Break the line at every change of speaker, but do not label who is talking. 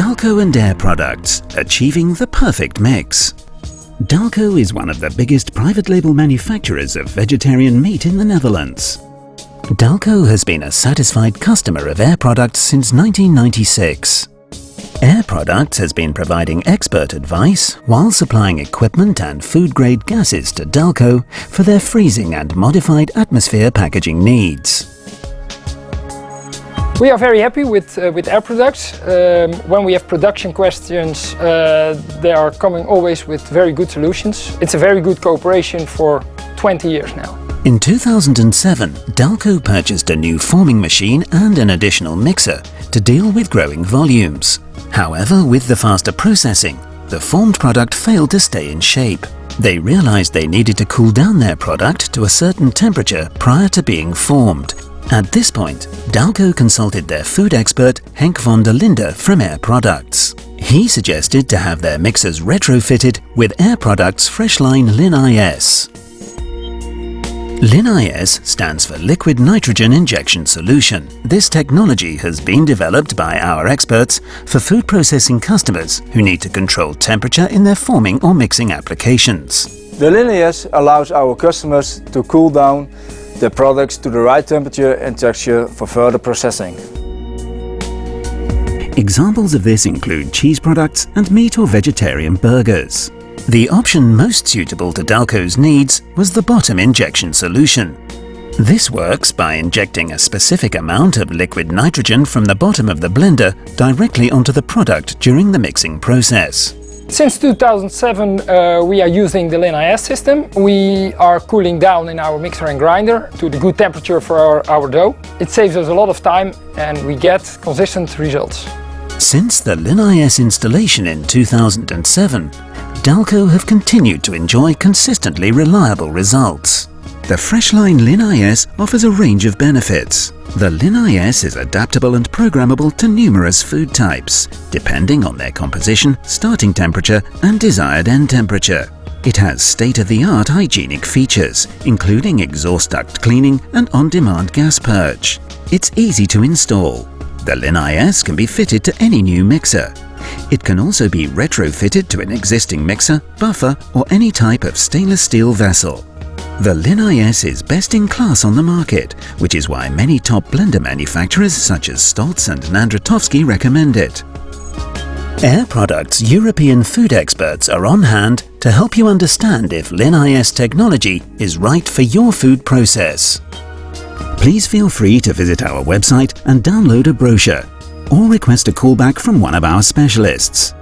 Dalco and Air products, achieving the perfect mix. Dalco is one of the biggest private label manufacturers of vegetarian meat in the Netherlands. Dalco has been a satisfied customer of Air products since 1996. Air Products has been providing expert advice while supplying equipment and food-grade gases to Dalco for their freezing and modified atmosphere packaging needs.
We are very happy with Air Products. When we have production questions, they are coming always with very good solutions. It's a very good cooperation for 20 years now.
In 2007, Dalco purchased a new forming machine and an additional mixer to deal with growing volumes. However, with the faster processing, the formed product failed to stay in shape. They realized they needed to cool down their product to a certain temperature prior to being formed. At this point, Dalco consulted their food expert Henk van der Linde from Air Products. He suggested to have their mixers retrofitted with Air Products' Freshline Linis. Linis stands for Liquid Nitrogen Injection Solution. This technology has been developed by our experts for food processing customers who need to control temperature in their forming or mixing applications.
The Linis allows our customers to cool down the products to the right temperature and texture for further processing.
Examples of this include cheese products and meat or vegetarian burgers. The option most suitable to Dalco's needs was the bottom injection solution. This works by injecting a specific amount of liquid nitrogen from the bottom of the blender directly onto the product during the mixing process.
Since 2007 we are using the Linis system. We are cooling down in our mixer and grinder to the good temperature for our dough. It saves us a lot of time and we get consistent results.
Since the Linis installation in 2007, Dalco have continued to enjoy consistently reliable results. The Freshline Linis offers a range of benefits. The Linis is adaptable and programmable to numerous food types, depending on their composition, starting temperature and desired end temperature. It has state-of-the-art hygienic features, including exhaust duct cleaning and on-demand gas purge. It's easy to install. The Linis can be fitted to any new mixer. It can also be retrofitted to an existing mixer, buffer or any type of stainless steel vessel. The Linis is best in class on the market, which is why many top blender manufacturers such as Stolz and Nandratowski recommend it. Air Products' European food experts are on hand to help you understand if Linis technology is right for your food process. Please feel free to visit our website and download a brochure, or request a callback from one of our specialists.